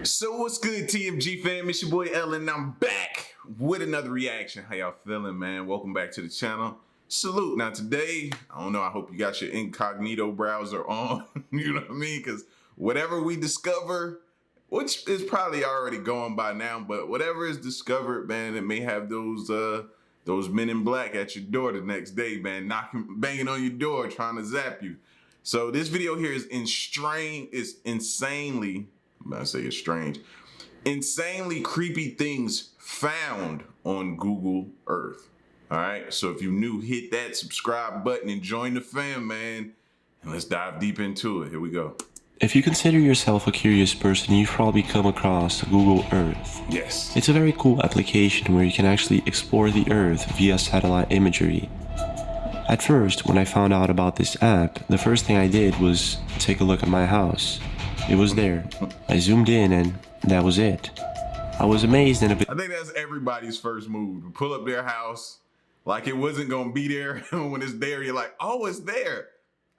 So what's good, TMG fam? It's your boy Ellen. I'm back with another reaction. How y'all feeling, man? Welcome back to the channel. Salute. Now today, I don't know, I hope you got your incognito browser on. You know what I mean? Because whatever we discover, which is probably already gone by now, but whatever is discovered, man, it may have those men in black at your door the next day, man, banging on your door, trying to zap you. So this video here is insanely creepy things found on Google Earth. All right, so if you're new, hit that subscribe button and join the fam, man. And let's dive deep into it. Here we go. If you consider yourself a curious person, you've probably come across Google Earth. Yes. It's a very cool application where you can actually explore the Earth via satellite imagery. At first, when I found out about this app, the first thing I did was take a look at my house. It was there. I zoomed in and that was it. I was amazed and a bit... I think that's everybody's first move, to pull up their house like it wasn't gonna be there. When it's there, you're like, oh, it's there.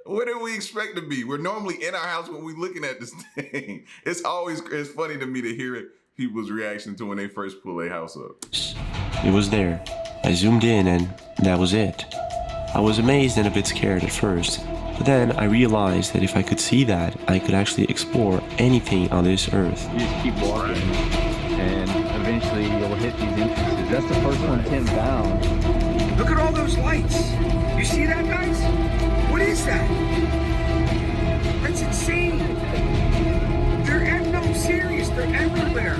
What do we expect to be? We're normally in our house when we're looking at this thing. It's funny to me to hear people's reaction to when they first pull their house up. It was there. I zoomed in and that was it. I was amazed and a bit scared at first. But then I realized that if I could see that, I could actually explore anything on this earth. You just keep walking, and eventually you'll hit these entrances. That's the first one Tim found. Look at all those lights. You see that, guys? What is that? That's insane. No, serious. They're everywhere.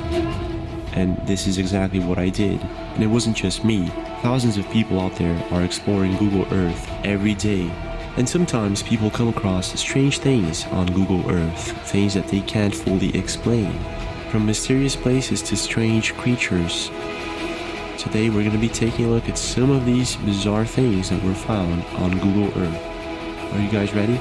And this is exactly what I did. And it wasn't just me. Thousands of people out there are exploring Google Earth every day. And sometimes people come across strange things on Google Earth, things that they can't fully explain, from mysterious places to strange creatures. Today we're going to be taking a look at some of these bizarre things that were found on Google Earth. Are you guys ready?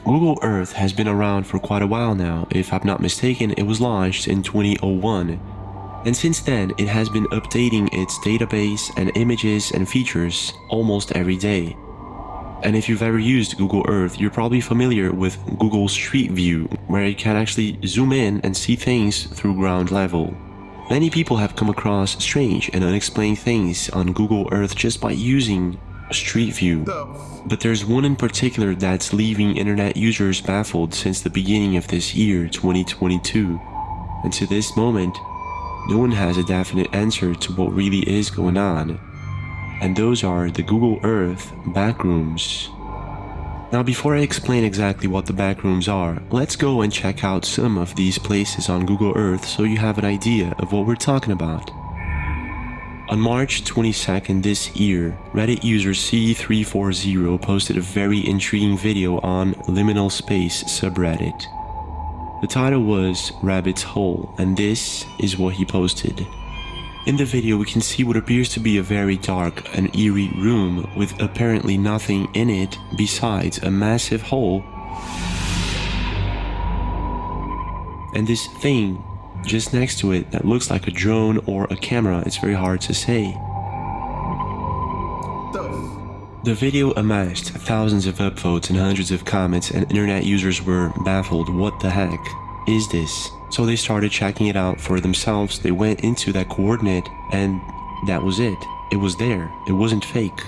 Google Earth has been around for quite a while now. If I'm not mistaken, it was launched in 2001. And since then, it has been updating its database and images and features almost every day. And if you've ever used Google Earth, you're probably familiar with Google Street View, where you can actually zoom in and see things through ground level. Many people have come across strange and unexplained things on Google Earth just by using Street View. But there's one in particular that's leaving internet users baffled since the beginning of this year, 2022. And to this moment, no one has a definite answer to what really is going on. And those are the Google Earth backrooms. Now before I explain exactly what the backrooms are, let's go and check out some of these places on Google Earth so you have an idea of what we're talking about. On March 22nd this year, Reddit user C340 posted a very intriguing video on liminal space subreddit. The title was Rabbit's Hole, and this is what he posted. In the video we can see what appears to be a very dark and eerie room with apparently nothing in it besides a massive hole and this thing just next to it that looks like a drone or a camera. It's very hard to say. The video amassed thousands of upvotes and hundreds of comments, and internet users were baffled. What the heck is this? So they started checking it out for themselves. They went into that coordinate and that was it. It was there. It wasn't fake.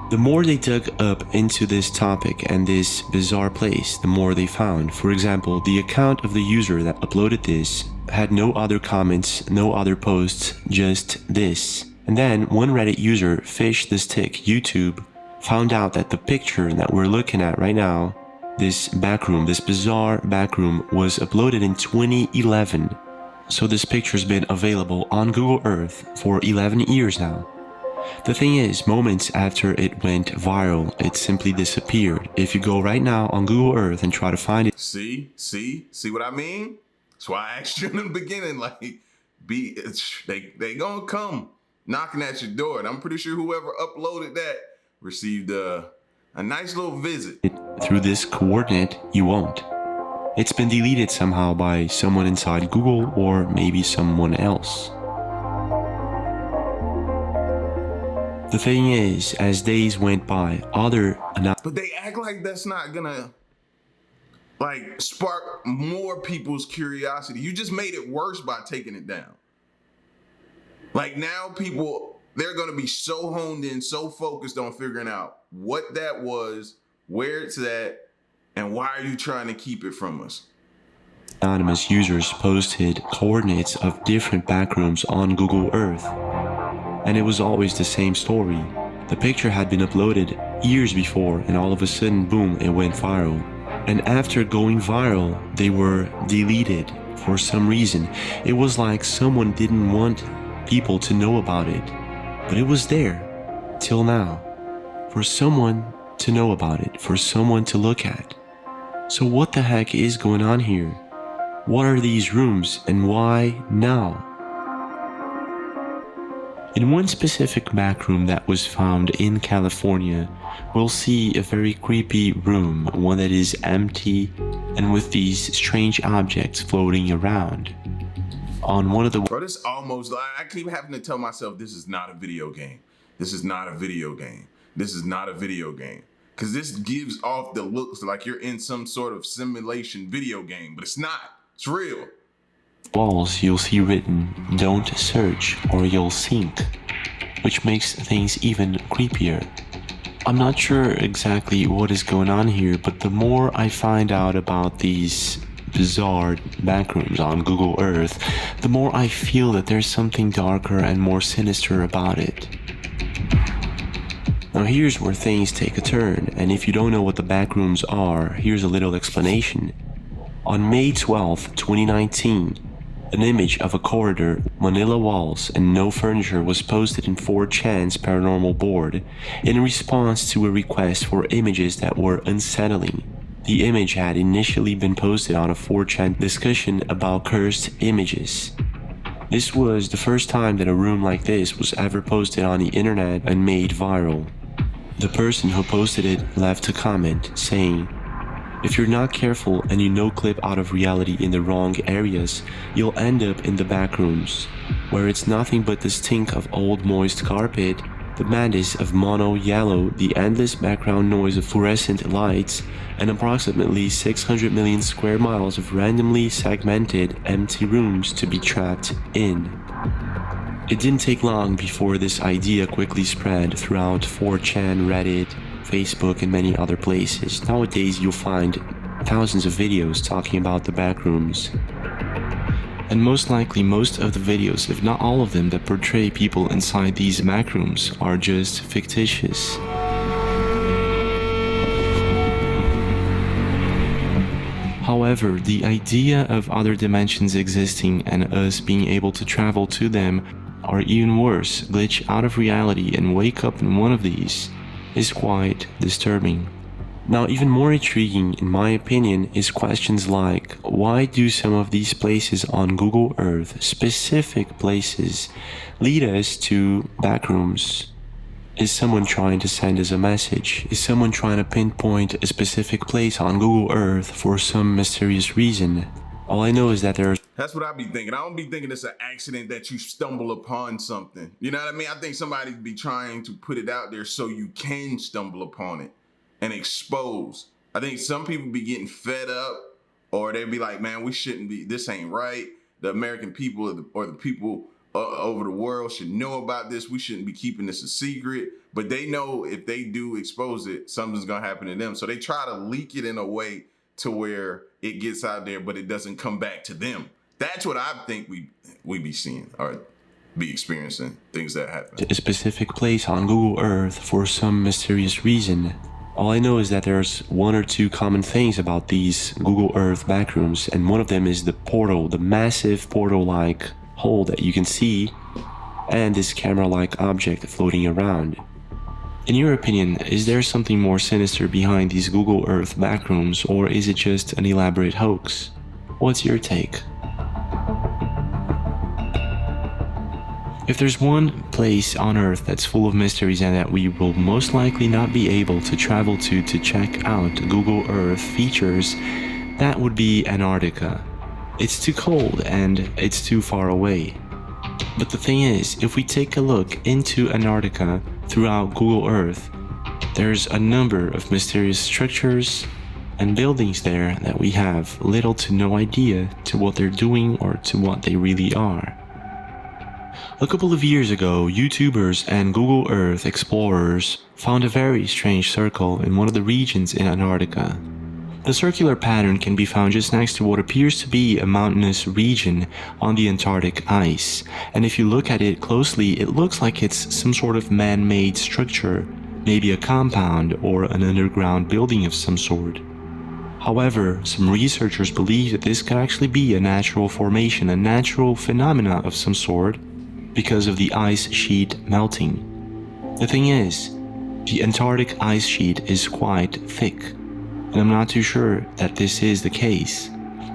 The more they dug up into this topic and this bizarre place, the more they found. For example, the account of the user that uploaded this had no other comments, no other posts, just this. And then one Reddit user, Fish the Stick YouTube, found out that the picture that we're looking at right now, this backroom, this bizarre backroom, was uploaded in 2011. So this picture's been available on Google Earth for 11 years now. The thing is, moments after it went viral, it simply disappeared. If you go right now on Google Earth and try to find it... See what I mean? That's why I asked you in the beginning, like, they gonna come knocking at your door. And I'm pretty sure whoever uploaded that received a nice little visit. Through this coordinate, you won't. It's been deleted somehow by someone inside Google or maybe someone else. The thing is, as days went by, other But they act like that's not gonna like spark more people's curiosity. You just made it worse by taking it down. Like now people, they're gonna be so honed in, so focused on figuring out what that was, where it's at, and why are you trying to keep it from us? anonymous users posted coordinates of different backrooms on Google Earth. And it was always the same story. The picture had been uploaded years before, and all of a sudden, boom, it went viral. And after going viral, they were deleted for some reason. It was like someone didn't want people to know about it. But it was there, till now, for someone to know about it, for someone to look at. So what the heck is going on here? What are these rooms, and why now? In one specific backroom that was found in California, we'll see a very creepy room, one that is empty and with these strange objects floating around. On one of the Bro, this almost, I keep having to tell myself this is not a video game. This is not a video game. This is not a video game. Because this gives off the looks like you're in some sort of simulation video game, but it's not. It's real. walls, you'll see written, "Don't search or you'll sink," which makes things even creepier. I'm not sure exactly what is going on here, but the more I find out about these bizarre backrooms on Google Earth, the more I feel that there's something darker and more sinister about it. Now here's where things take a turn, and if you don't know what the backrooms are, here's a little explanation. On May 12, 2019, an image of a corridor, manila walls, and no furniture was posted in 4chan's paranormal board in response to a request for images that were unsettling. The image had initially been posted on a 4chan discussion about cursed images. This was the first time that a room like this was ever posted on the internet and made viral. The person who posted it left a comment saying, "If you're not careful and you no-clip out of reality in the wrong areas, you'll end up in the backrooms, where it's nothing but the stink of old moist carpet, the madness of mono yellow, the endless background noise of fluorescent lights, and approximately 600 million square miles of randomly segmented empty rooms to be trapped in." It didn't take long before this idea quickly spread throughout 4chan, Reddit, Facebook, and many other places. Nowadays you'll find thousands of videos talking about the backrooms. And most likely most of the videos, if not all of them, that portray people inside these backrooms are just fictitious. However, the idea of other dimensions existing and us being able to travel to them, or even worse, glitch out of reality and wake up in one of these, is quite disturbing. Now, even more intriguing, in my opinion, is questions like, why do some of these places on Google Earth, specific places, lead us to backrooms? Is someone trying to send us a message? Is someone trying to pinpoint a specific place on Google Earth for some mysterious reason? All I know is that there's... That's what I be thinking. I don't be thinking it's an accident that you stumble upon something. You know what I mean? I think somebody be trying to put it out there so you can stumble upon it and expose. I think some people be getting fed up, or they be like, man, we shouldn't be, this ain't right. The American people or the people over the world should know about this. We shouldn't be keeping this a secret. But they know if they do expose it, something's going to happen to them. So they try to leak it in a way to where it gets out there, but it doesn't come back to them. That's what I think we be seeing or be experiencing, things that happen. A specific place on Google Earth for some mysterious reason. All I know is that there's one or two common things about these Google Earth backrooms, and one of them is the portal, the massive portal-like hole that you can see, and this camera-like object floating around. In your opinion, is there something more sinister behind these Google Earth backrooms, or is it just an elaborate hoax? What's your take? If there's one place on Earth that's full of mysteries and that we will most likely not be able to travel to check out Google Earth features, that would be Antarctica. It's too cold and it's too far away. But the thing is, if we take a look into Antarctica throughout Google Earth, there's a number of mysterious structures and buildings there that we have little to no idea to what they're doing or to what they really are. A couple of years ago, YouTubers and Google Earth explorers found a very strange circle in one of the regions in Antarctica. The circular pattern can be found just next to what appears to be a mountainous region on the Antarctic ice, and if you look at it closely, it looks like it's some sort of man-made structure, maybe a compound or an underground building of some sort. However, some researchers believe that this could actually be a natural formation, a natural phenomena of some sort, because of the ice sheet melting. The thing is, the Antarctic ice sheet is quite thick, and I'm not too sure that this is the case.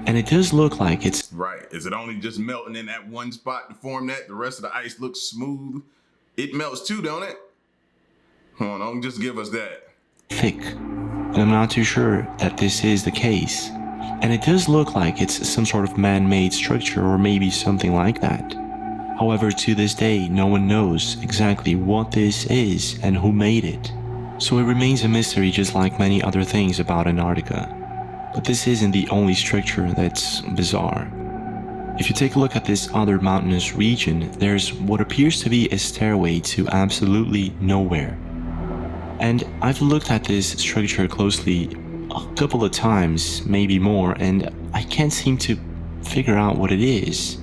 And it does look like it's Right. Is it only just melting in that one spot to form that? The rest of the ice looks smooth. It melts too, don't it? Hold on, don't just give us that. thick, and I'm not too sure that this is the case. And it does look like it's some sort of man-made structure or maybe something like that. However, to this day, no one knows exactly what this is and who made it. So it remains a mystery just like many other things about Antarctica. But this isn't the only structure that's bizarre. If you take a look at this other mountainous region, there's what appears to be a stairway to absolutely nowhere. And I've looked at this structure closely a couple of times, maybe more, and I can't seem to figure out what it is.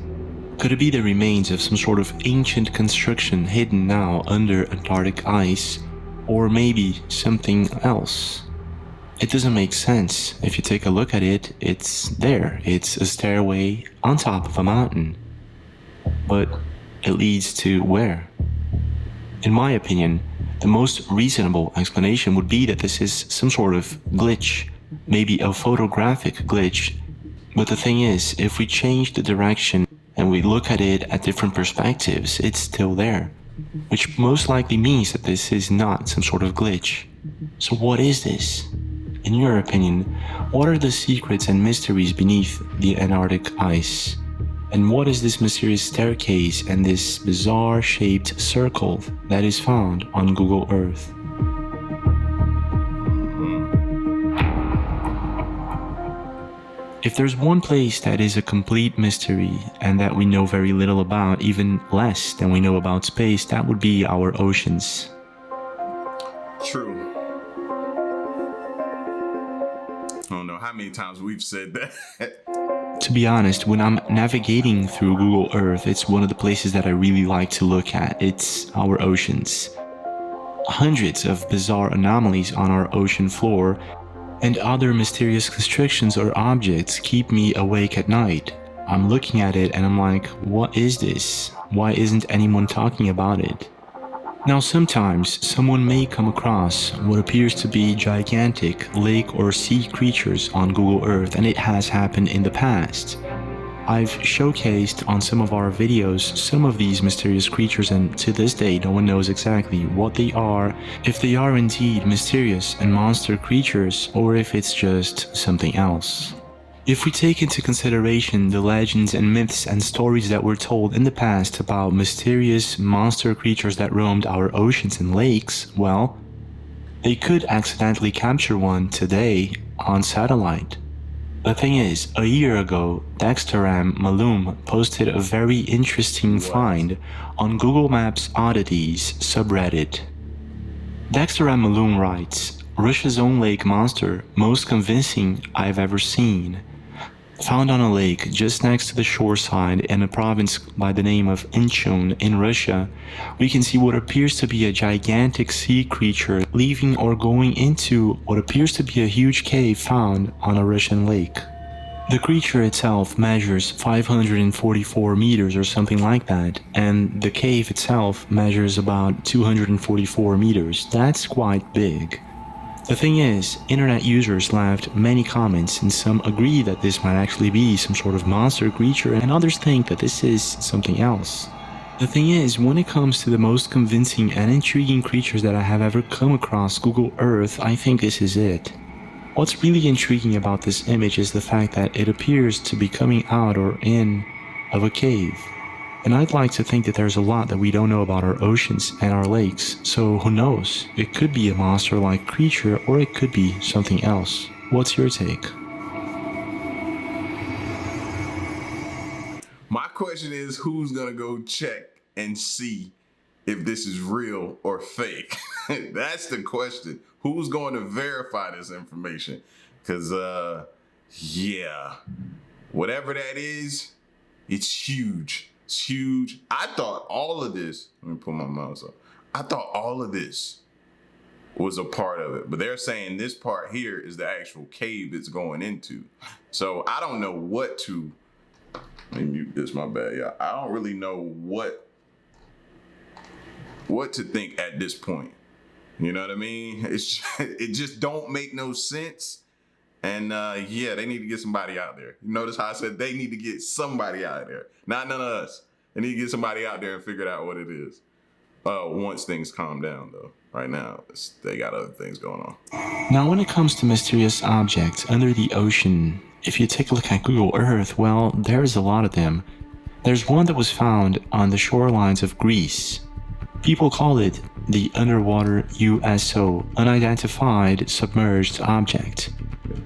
Could it be the remains of some sort of ancient construction hidden now under Antarctic ice, or maybe something else? It doesn't make sense. If you take a look at it, it's there. It's a stairway on top of a mountain. But it leads to where? In my opinion, the most reasonable explanation would be that this is some sort of glitch, maybe a photographic glitch. But the thing is, if we change the direction and we look at it at different perspectives, it's still there, which most likely means that this is not some sort of glitch. So what is this? In your opinion, what are the secrets and mysteries beneath the Antarctic ice? And what is this mysterious staircase and this bizarre shaped circle that is found on Google Earth? If there's one place that is a complete mystery and that we know very little about, even less than we know about space, that would be our oceans. True. I don't know how many times we've said that. To be honest, when I'm navigating through Google Earth, it's one of the places that I really like to look at. It's our oceans. Hundreds of bizarre anomalies on our ocean floor and other mysterious constructions or objects keep me awake at night. I'm looking at it and I'm like, what is this? Why isn't anyone talking about it? Now sometimes someone may come across what appears to be gigantic lake or sea creatures on Google Earth, and it has happened in the past. I've showcased on some of our videos some of these mysterious creatures, and to this day no one knows exactly what they are, if they are indeed mysterious and monster creatures, or if it's just something else. If we take into consideration the legends and myths and stories that were told in the past about mysterious monster creatures that roamed our oceans and lakes, well, they could accidentally capture one today on satellite. The thing is, a year ago, Dexteram Malum posted a very interesting find on Google Maps Oddities subreddit. Dexteram Malum writes, "Russia's own lake monster, most convincing I've ever seen. Found on a lake just next to the shoreside in a province by the name of Incheon in Russia, we can see what appears to be a gigantic sea creature leaving or going into what appears to be a huge cave found on a Russian lake. The creature itself measures 544 meters or something like that, and the cave itself measures about 244 meters. That's quite big. The thing is, internet users left many comments, and some agree that this might actually be some sort of monster creature, and others think that this is something else. The thing is, when it comes to the most convincing and intriguing creatures that I have ever come across Google Earth, I think this is it. What's really intriguing about this image is the fact that it appears to be coming out or in of a cave. And I'd like to think that there's a lot that we don't know about our oceans and our lakes, so who knows? It could be a monster-like creature, or it could be something else. What's your take? My question is, who's gonna go check and see if this is real or fake? That's the question. Who's going to verify this information? Because, yeah, whatever that is, it's huge. It's huge. I thought all of this, let me pull my mouse up. I thought all of this was a part of it, but they're saying this part here is the actual cave it's going into. So I don't know what to, let me mute this, my bad, y'all. I don't really know what to think at this point. You know what I mean? It just don't make no sense. And yeah, they need to get somebody out there. You notice how I said they need to get somebody out there, not none of us. They need to get somebody out there and figure out what it is. Once things calm down, though. Right now, they got other things going on. Now, when it comes to mysterious objects under the ocean, if you take a look at Google Earth, well, there's a lot of them. There's one that was found on the shorelines of Greece. People call it the underwater USO, unidentified submerged object.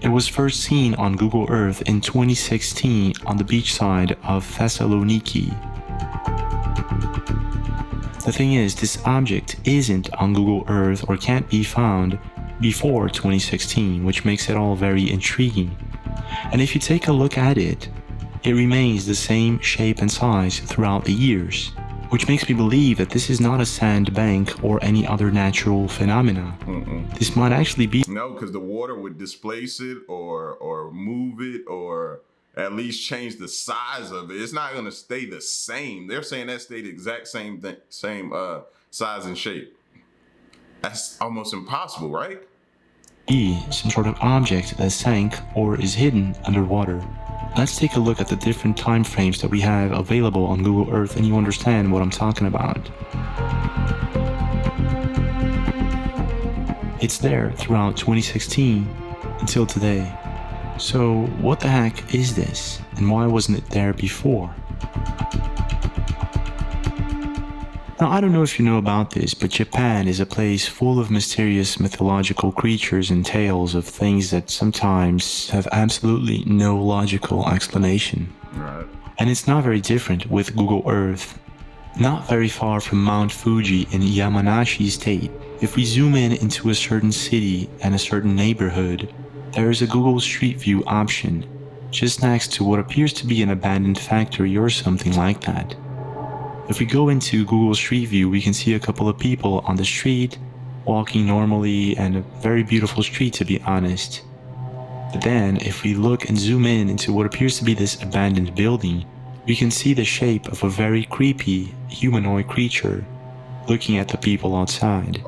It was first seen on Google Earth in 2016 on the beachside of Thessaloniki. The thing is, this object isn't on Google Earth or can't be found before 2016, which makes it all very intriguing. And if you take a look at it, it remains the same shape and size throughout the years, which makes me believe that this is not a sand bank or any other natural phenomena. This might actually be... No, because the water would displace it or move it or at least change the size of it. It's not going to stay the same. They're saying that stayed the exact same thing, same size and shape. That's almost impossible, right? Be some sort of object that sank or is hidden underwater. Let's take a look at the different time frames that we have available on Google Earth and you understand what I'm talking about. It's there throughout 2016 until today. So what the heck is this and why wasn't it there before? Now, I don't know if you know about this, but Japan is a place full of mysterious mythological creatures and tales of things that sometimes have absolutely no logical explanation. Right. And it's not very different with Google Earth. Not very far from Mount Fuji in Yamanashi State, if we zoom in into a certain city and a certain neighborhood, there is a Google Street View option, just next to what appears to be an abandoned factory or something like that. If we go into Google Street View, we can see a couple of people on the street, walking normally, and a very beautiful street to be honest. But then, if we look and zoom in into what appears to be this abandoned building, we can see the shape of a very creepy humanoid creature looking at the people outside.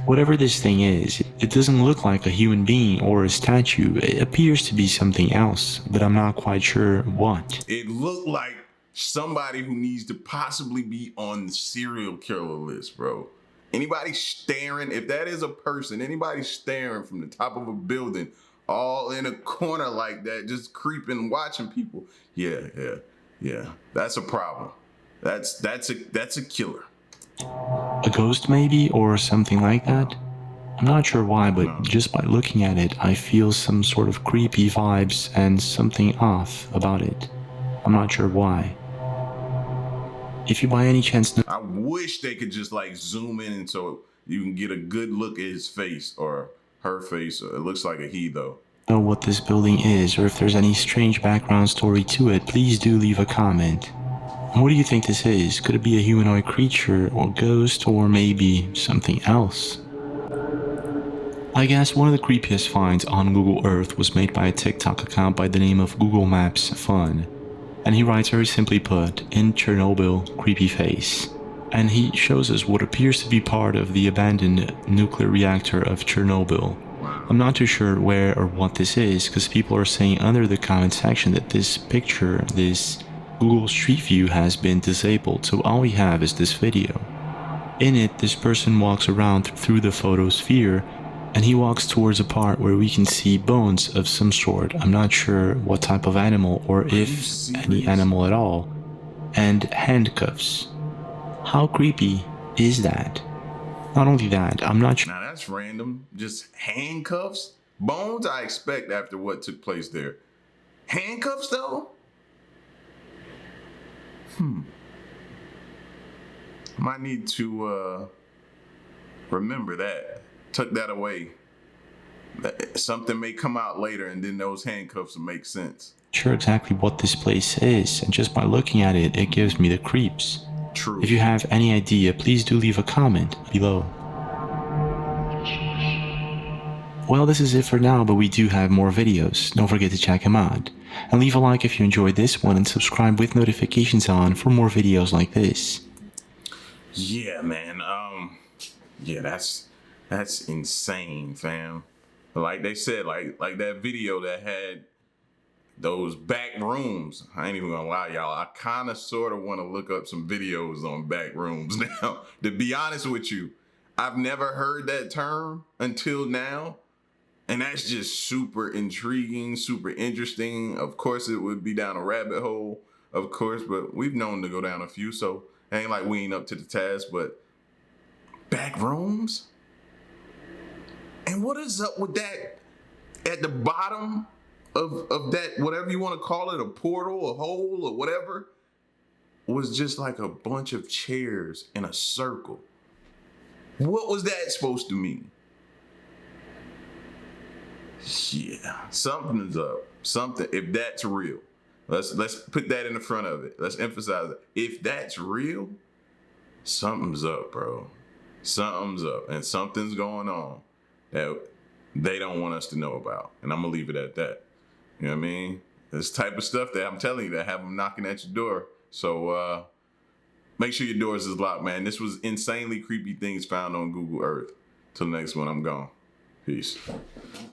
Whatever this thing is, it doesn't look like a human being or a statue. It appears to be something else, but I'm not quite sure what. It looked like somebody who needs to possibly be on the serial killer list, bro. Anybody staring, if that is a person, anybody staring from the top of a building, all in a corner like that, just creeping, watching people. Yeah. That's a problem. That's a killer. A ghost maybe, or something like that? I'm not sure why, but just by looking at it, I feel some sort of creepy vibes and something off about it. I'm not sure why. If you by any chance know... I wish they could just like zoom in so you can get a good look at his face or her face. It looks like a he though. Know what this building is, or if there's any strange background story to it, please do leave a comment. What do you think this is? Could it be a humanoid creature or ghost or maybe something else? I guess one of the creepiest finds on Google Earth was made by a TikTok account by the name of Google Maps Fun. And he writes very simply put, in Chernobyl, creepy face. And he shows us what appears to be part of the abandoned nuclear reactor of Chernobyl. I'm not too sure where or what this is, because people are saying under the comment section that this picture, this Google Street View has been disabled, so all we have is this video. In it, this person walks around through the photosphere, and he walks towards a part where we can see bones of some sort. I'm not sure what type of animal or if any animal at all. and handcuffs. How creepy is that? Not only that, I'm not sure. Now that's random. Just handcuffs? Bones, I expect after what took place there. Handcuffs though? Might need to remember that. Tuck that away. Something may come out later and then those handcuffs will make sense. Sure exactly what this place is, and just by looking at it, it gives me the creeps. True. If you have any idea, please do leave a comment below. Well, this is it for now, but we do have more videos. Don't forget to check them out. And leave a like if you enjoyed this one and subscribe with notifications on for more videos like this. Yeah, man. Yeah, that's insane, fam. Like they said, like that video that had those back rooms. I ain't even gonna lie, y'all. I kind of sort of want to look up some videos on back rooms now. To be honest with you, I've never heard that term until now. And that's just super intriguing, super interesting. Of course, it would be down a rabbit hole, of course, but we've known to go down a few, so it ain't like we ain't up to the task, but back rooms? And what is up with that at the bottom of that, whatever you want to call it, a portal, a hole, or whatever, was just like a bunch of chairs in a circle. What was that supposed to mean? Yeah, something's up. Something, if that's real. Let's put that in the front of it. Let's emphasize it. If that's real, something's up, bro. Something's up, and something's going on that they don't want us to know about. And I'm gonna leave it at that. You know what I mean? This type of stuff that I'm telling you that have them knocking at your door. So make sure your doors is locked, man. This was insanely creepy things found on Google Earth. Till the next one, I'm gone. Peace.